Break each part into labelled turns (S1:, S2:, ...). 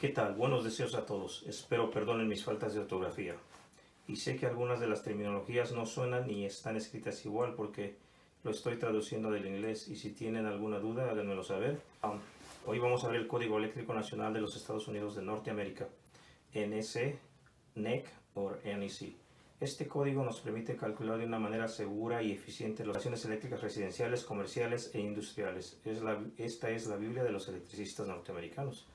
S1: ¿Qué tal? Buenos deseos a todos. Espero perdonen mis faltas de ortografía. Y sé que algunas de las terminologías no suenan ni están escritas igual porque lo estoy traduciendo del inglés y si tienen alguna duda háganmelo saber. Hoy vamos a ver el Código Eléctrico Nacional de los Estados Unidos de Norteamérica, NEC, NEC o NEC. Este código nos permite calcular de una manera segura y eficiente las instalaciones eléctricas residenciales, comerciales e industriales. Esta es la Biblia de los electricistas norteamericanos.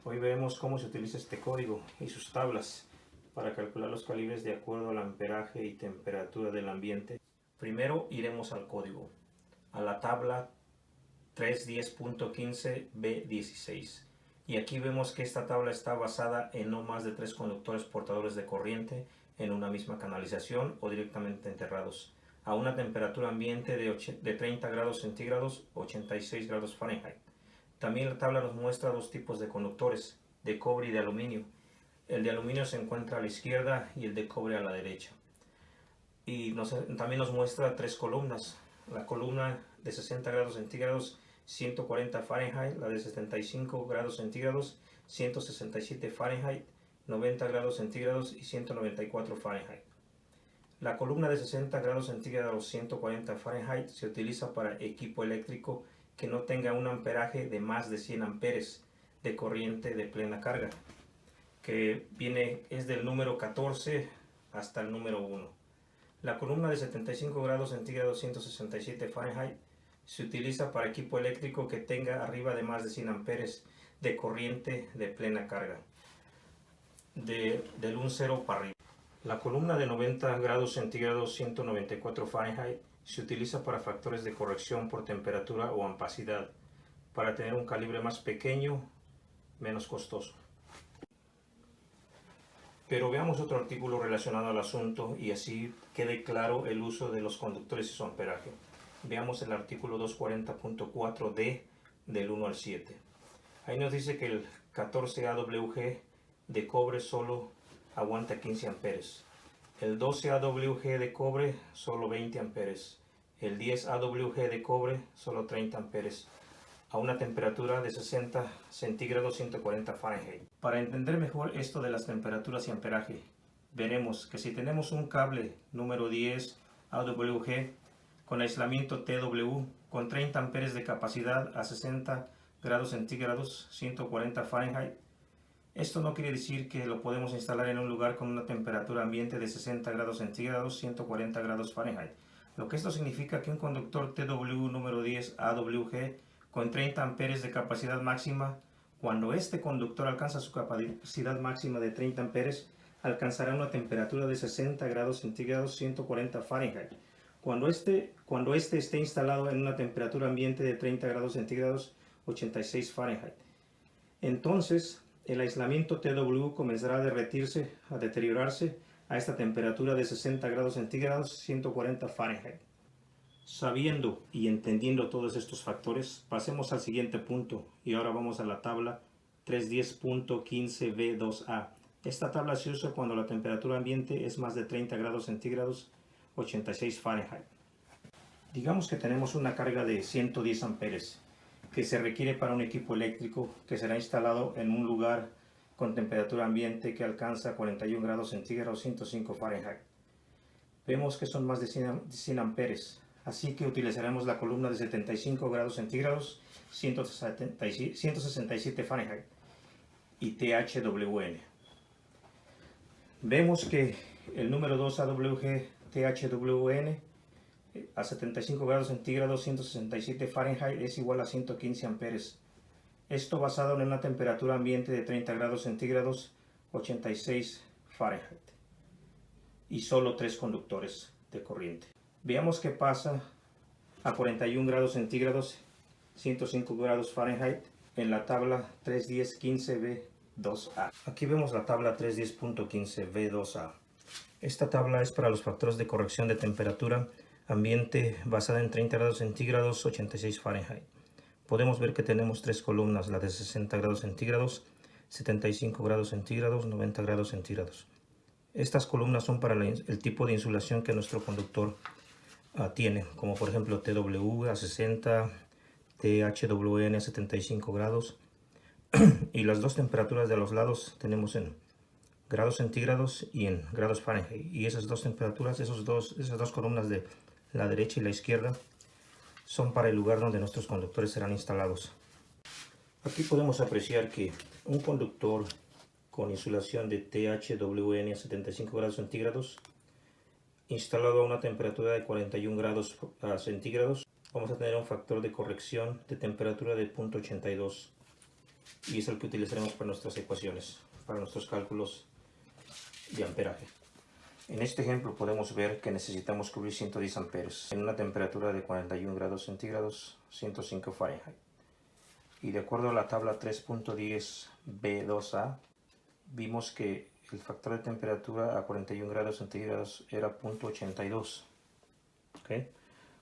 S1: Hoy veremos cómo se utiliza este código y sus tablas para calcular los calibres de acuerdo al amperaje y temperatura del ambiente. Primero iremos al código, a la tabla 310.15B16. Y aquí vemos que esta tabla está basada en no más de 3 conductores portadores de corriente en una misma canalización o directamente enterrados, a una temperatura ambiente de 30 grados centígrados, 86 grados Fahrenheit. También la tabla nos muestra dos tipos de conductores, de cobre y de aluminio. El de aluminio se encuentra a la izquierda y el de cobre a la derecha. Y también nos muestra tres columnas. La columna de 60 grados centígrados, 140 Fahrenheit, la de 75 grados centígrados, 167 Fahrenheit, 90 grados centígrados y 194 Fahrenheit. La columna de 60 grados centígrados, 140 Fahrenheit se utiliza para equipo eléctrico que no tenga un amperaje de más de 100 amperes de corriente de plena carga, que es del número 14 hasta el número 1. La columna de 75 grados centígrados 167 Fahrenheit se utiliza para equipo eléctrico que tenga arriba de más de 100 amperes de corriente de plena carga, del 1,0 para arriba. La columna de 90 grados centígrados 194 Fahrenheit se utiliza para factores de corrección por temperatura o ampacidad, para tener un calibre más pequeño, menos costoso. Pero veamos otro artículo relacionado al asunto y así quede claro el uso de los conductores y su amperaje. Veamos el artículo 240.4D del 1 al 7. Ahí nos dice que el 14 AWG de cobre solo aguanta 15 amperes. El 12 AWG de cobre solo 20 amperes. El 10 AWG de cobre solo 30 amperes. A una temperatura de 60 centígrados 140 Fahrenheit. Para entender mejor esto de las temperaturas y amperaje, veremos que si tenemos un cable número 10 AWG con aislamiento TW con 30 amperes de capacidad a 60 grados centígrados 140 Fahrenheit, esto no quiere decir que lo podemos instalar en un lugar con una temperatura ambiente de 60 grados centígrados 140 grados Fahrenheit. Lo que esto significa que un conductor TW número 10 AWG con 30 amperes de capacidad máxima, cuando este conductor alcanza su capacidad máxima de 30 amperes, alcanzará una temperatura de 60 grados centígrados 140 Fahrenheit. Cuando este esté instalado en una temperatura ambiente de 30 grados centígrados 86 Fahrenheit. Entonces, el aislamiento TW comenzará a derretirse, a deteriorarse a esta temperatura de 60 grados centígrados 140 Fahrenheit. Sabiendo y entendiendo todos estos factores, pasemos al siguiente punto y ahora vamos a la tabla 310.15B2A. Esta tabla se usa cuando la temperatura ambiente es más de 30 grados centígrados 86 Fahrenheit. Digamos que tenemos una carga de 110 amperes que se requiere para un equipo eléctrico que será instalado en un lugar con temperatura ambiente que alcanza 41 grados centígrados 105 Fahrenheit. Vemos que son más de 100 amperes. Así que utilizaremos la columna de 75 grados centígrados 167 Fahrenheit y THWN. Vemos que el número 2 AWG THWN a 75 grados centígrados 167 Fahrenheit es igual a 115 amperes. Esto basado en una temperatura ambiente de 30 grados centígrados 86 Fahrenheit y solo 3 conductores de corriente. Veamos qué pasa a 41 grados centígrados, 105 grados Fahrenheit en la tabla 310.15B2A. Aquí vemos la tabla 310.15B2A. Esta tabla es para los factores de corrección de temperatura ambiente basada en 30 grados centígrados, 86 Fahrenheit. Podemos ver que tenemos tres columnas, la de 60 grados centígrados, 75 grados centígrados, 90 grados centígrados. Estas columnas son para el tipo de insulación que nuestro conductor tiene, como por ejemplo TW a 60, THWN a 75 grados, Y las dos temperaturas de los lados tenemos en grados centígrados y en grados Fahrenheit. Y esas dos temperaturas, esas dos columnas de la derecha y la izquierda, son para el lugar donde nuestros conductores serán instalados. Aquí podemos apreciar que un conductor con insulación de THWN a 75 grados centígrados, instalado a una temperatura de 41 grados centígrados, vamos a tener un factor de corrección de temperatura de 0.82, y es el que utilizaremos para nuestras ecuaciones, para nuestros cálculos de amperaje. En este ejemplo podemos ver que necesitamos cubrir 110 amperes en una temperatura de 41 grados centígrados, 105 Fahrenheit. Y de acuerdo a la tabla 3.10 B2A, vimos que el factor de temperatura a 41 grados centígrados era 0.82. ¿Okay?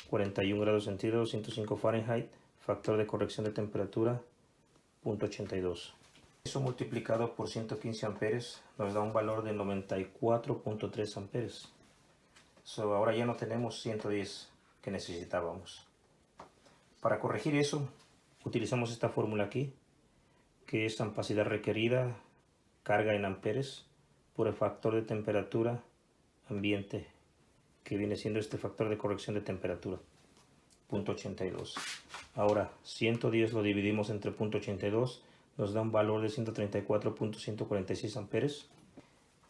S1: 41 grados centígrados, 105 Fahrenheit, factor de corrección de temperatura 0.82. Eso multiplicado por 115 amperes nos da un valor de 94.3 amperes. Ahora ya no tenemos 110 que necesitábamos. Para corregir eso, utilizamos esta fórmula aquí, que es ampacidad requerida, carga en amperes, por el factor de temperatura ambiente, que viene siendo este factor de corrección de temperatura, 0.82. Ahora, 110 lo dividimos entre 0.82, nos da un valor de 134.146 amperes.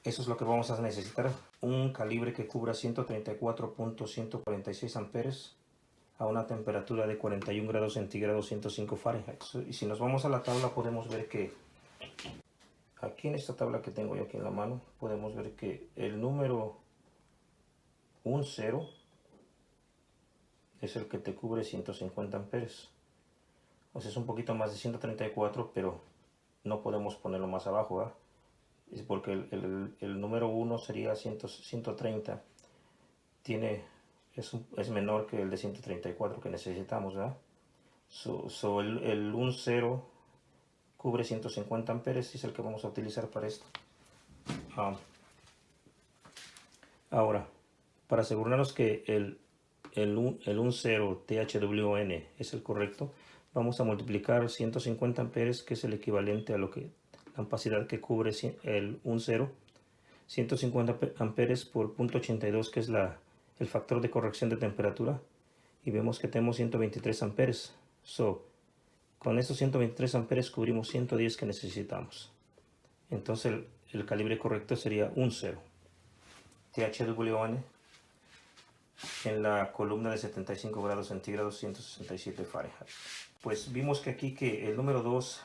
S1: Eso es lo que vamos a necesitar, un calibre que cubra 134.146 amperes a una temperatura de 41 grados centígrados, 105 Fahrenheit. Y si nos vamos a la tabla podemos ver que aquí en esta tabla que tengo yo aquí en la mano, podemos ver que el número 10 es el que te cubre 150 amperes. O sea, es un poquito más de 134, pero no podemos ponerlo más abajo, ¿verdad? Es porque el número 1 sería 130. Es menor que el de 134 que necesitamos, ¿verdad? El 10 cubre 150 amperes y es el que vamos a utilizar para esto. Ahora, para asegurarnos que el 10 THWN es el correcto, vamos a multiplicar 150 amperes, que es el equivalente a la ampacidad que cubre el 10, 150 amperes por 0.82, que es el factor de corrección de temperatura, y vemos que tenemos 123 amperes. Con esos 123 amperes cubrimos 110 que necesitamos. Entonces el calibre correcto sería 10 THWN en la columna de 75 grados centígrados, 167 Fahrenheit. Pues vimos que aquí que el número 2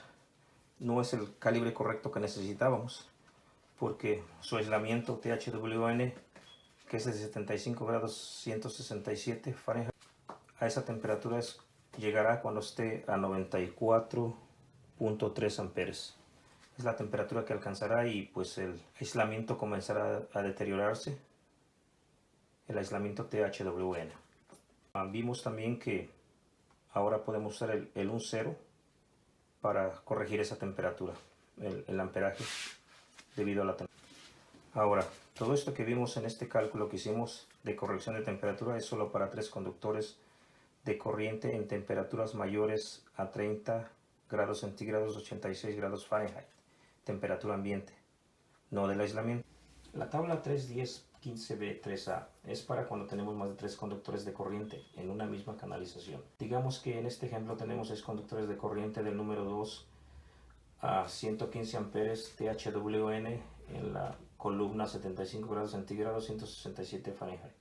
S1: no es el calibre correcto que necesitábamos, porque su aislamiento THWN, que es de 75 grados 167 Fahrenheit, a esa temperatura llegará cuando esté a 94.3 amperes. Es la temperatura que alcanzará y pues el aislamiento comenzará a deteriorarse, el aislamiento THWN. Vimos también que ahora podemos usar el 10 para corregir esa temperatura, el amperaje debido a la temperatura. Ahora, todo esto que vimos en este cálculo que hicimos de corrección de temperatura es solo para 3 conductores de corriente en temperaturas mayores a 30 grados centígrados, 86 grados Fahrenheit, temperatura ambiente, no del aislamiento. La tabla 3.10.15b3a es para cuando tenemos más de 3 conductores de corriente en una misma canalización. Digamos que en este ejemplo tenemos 6 conductores de corriente del número 2 a 115 amperes THWN en la columna 75 grados centígrados, 167 Fahrenheit,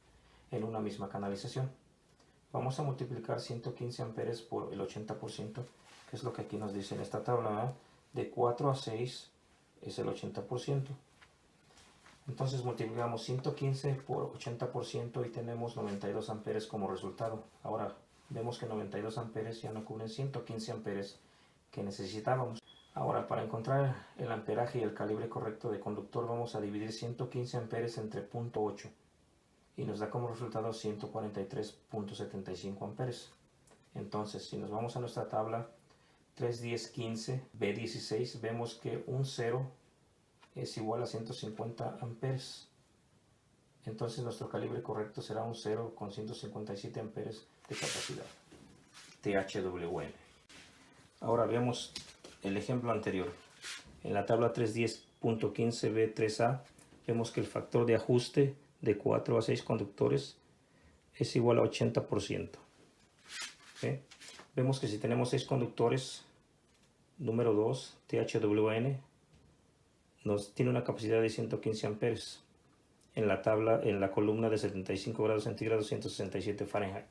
S1: en una misma canalización. Vamos a multiplicar 115 amperes por el 80%, que es lo que aquí nos dice en esta tabla, ¿verdad? De 4 a 6 es el 80%. Entonces multiplicamos 115 por 80% y tenemos 92 amperes como resultado. Ahora vemos que 92 amperes ya no cubren 115 amperes que necesitábamos. Ahora, para encontrar el amperaje y el calibre correcto de conductor, vamos a dividir 115 amperes entre 0.8 y nos da como resultado 143.75 amperes. Entonces, si nos vamos a nuestra tabla 3.10.15 B16, vemos que 10 es igual a 150 amperes. Entonces nuestro calibre correcto será 10 con 157 amperes de capacidad THWN. Ahora veamos el ejemplo anterior. En la tabla 310.15b3a vemos que el factor de ajuste de 4 a 6 conductores es igual a 80%. ¿Okay? Vemos que si tenemos 6 conductores, número 2, THWN, nos tiene una capacidad de 115 amperes. En la tabla, en la columna de 75 grados centígrados, 167 Fahrenheit.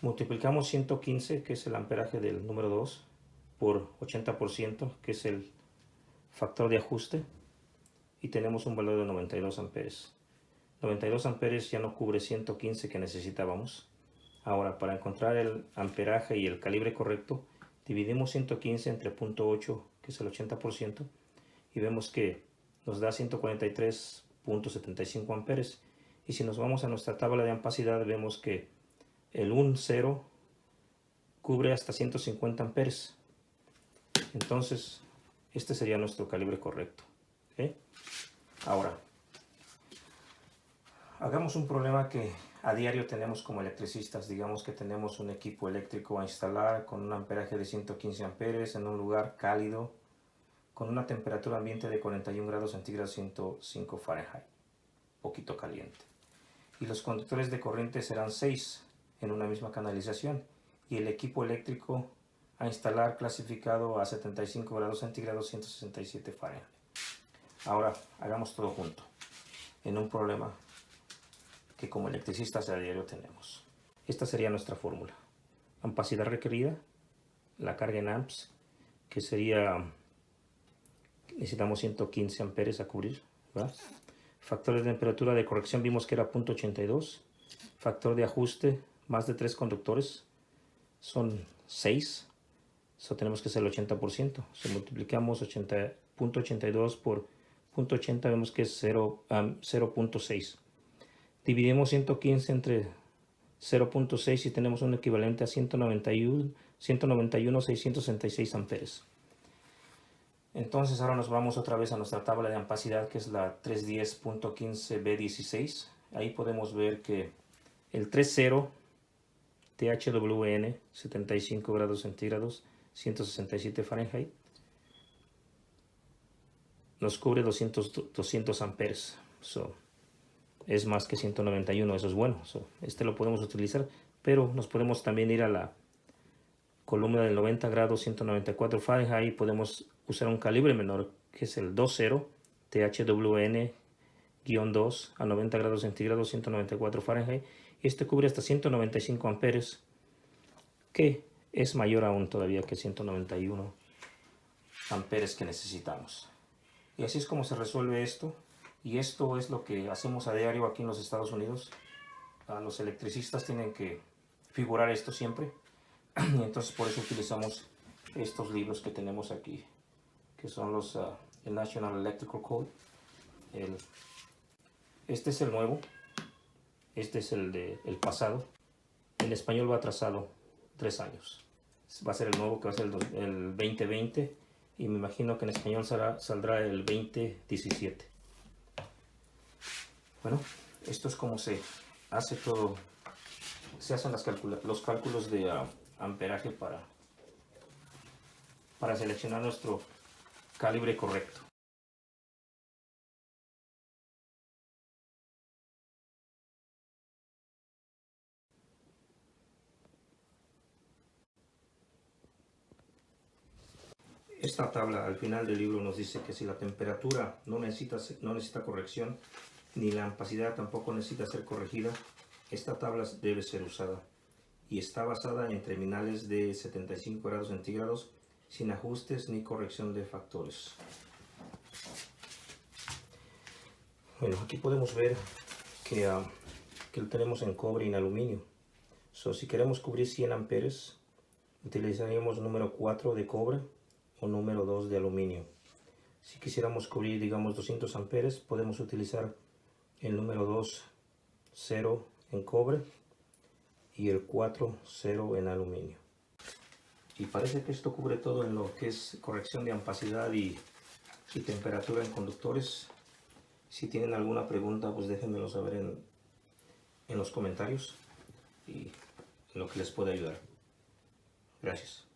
S1: Multiplicamos 115, que es el amperaje del número 2, por 80%, que es el factor de ajuste, y tenemos un valor de 92 amperes. 92 amperes ya no cubre 115 que necesitábamos. Ahora, para encontrar el amperaje y el calibre correcto, dividimos 115 entre 0.8, que es el 80%, y vemos que nos da 143.75 amperes. Y si nos vamos a nuestra tabla de ampacidad, vemos que el 1,0 cubre hasta 150 amperes. Entonces, este sería nuestro calibre correcto. ¿Okay? Ahora, hagamos un problema que a diario tenemos como electricistas. Digamos que tenemos un equipo eléctrico a instalar con un amperaje de 115 amperes en un lugar cálido, con una temperatura ambiente de 41 grados centígrados, 105 Fahrenheit, poquito caliente. Y los conductores de corriente serán 6 en una misma canalización. Y el equipo eléctrico a instalar clasificado a 75 grados centígrados, 167 Fahrenheit. Ahora, hagamos todo junto, en un problema que como electricistas a diario tenemos. Esta sería nuestra fórmula. Ampacidad requerida, la carga en amps, que sería, necesitamos 115 amperes a cubrir, ¿verdad? Factor de temperatura de corrección vimos que era 0.82. Factor de ajuste, más de 3 conductores, son 6. Eso tenemos que hacer el 80%. Si multiplicamos 0.82 por 0.80, vemos que es 0.6. Dividimos 115 entre 0.6 y tenemos un equivalente a 191,666 amperes. Entonces ahora nos vamos otra vez a nuestra tabla de ampacidad, que es la 310.15b16. Ahí podemos ver que el 3,0 THWN, 75 grados centígrados, 167 Fahrenheit, nos cubre 200 amperes. Es más que 191, eso es bueno. Este lo podemos utilizar, pero nos podemos también ir a la columna del 90 grados, 194 Fahrenheit, y podemos usar un calibre menor, que es el 2,0 THWN-2 a 90 grados centígrados, 194 Fahrenheit. Este cubre hasta 195 amperes, que es mayor aún todavía que 191 amperes que necesitamos. Y así es como se resuelve esto. Y esto es lo que hacemos a diario aquí en los Estados Unidos. Los electricistas tienen que figurar esto siempre. Y entonces por eso utilizamos estos libros que tenemos aquí, que son el National Electrical Code. Este es el nuevo. Este es el pasado. En español va atrasado 3 años. Va a ser el nuevo, que va a ser el 2020. Y me imagino que en español saldrá el 2017. Bueno, esto es como se hace todo. Se hacen los cálculos de amperaje para seleccionar nuestro calibre correcto. Esta tabla al final del libro nos dice que si la temperatura no necesita corrección, ni la ampacidad tampoco necesita ser corregida, esta tabla debe ser usada. Y está basada en terminales de 75 grados centígrados, sin ajustes ni corrección de factores. Bueno, aquí podemos ver que lo tenemos en cobre y en aluminio. Si queremos cubrir 100 amperes, utilizaríamos número 4 de cobre o número 2 de aluminio. Si quisiéramos cubrir, digamos, 200 amperes, podemos utilizar el número 2, 0 en cobre, y el 4, 0 en aluminio. Y parece que esto cubre todo en lo que es corrección de ampacidad y temperatura en conductores. Si tienen alguna pregunta, pues déjenmelo saber en los comentarios y en lo que les pueda ayudar. Gracias.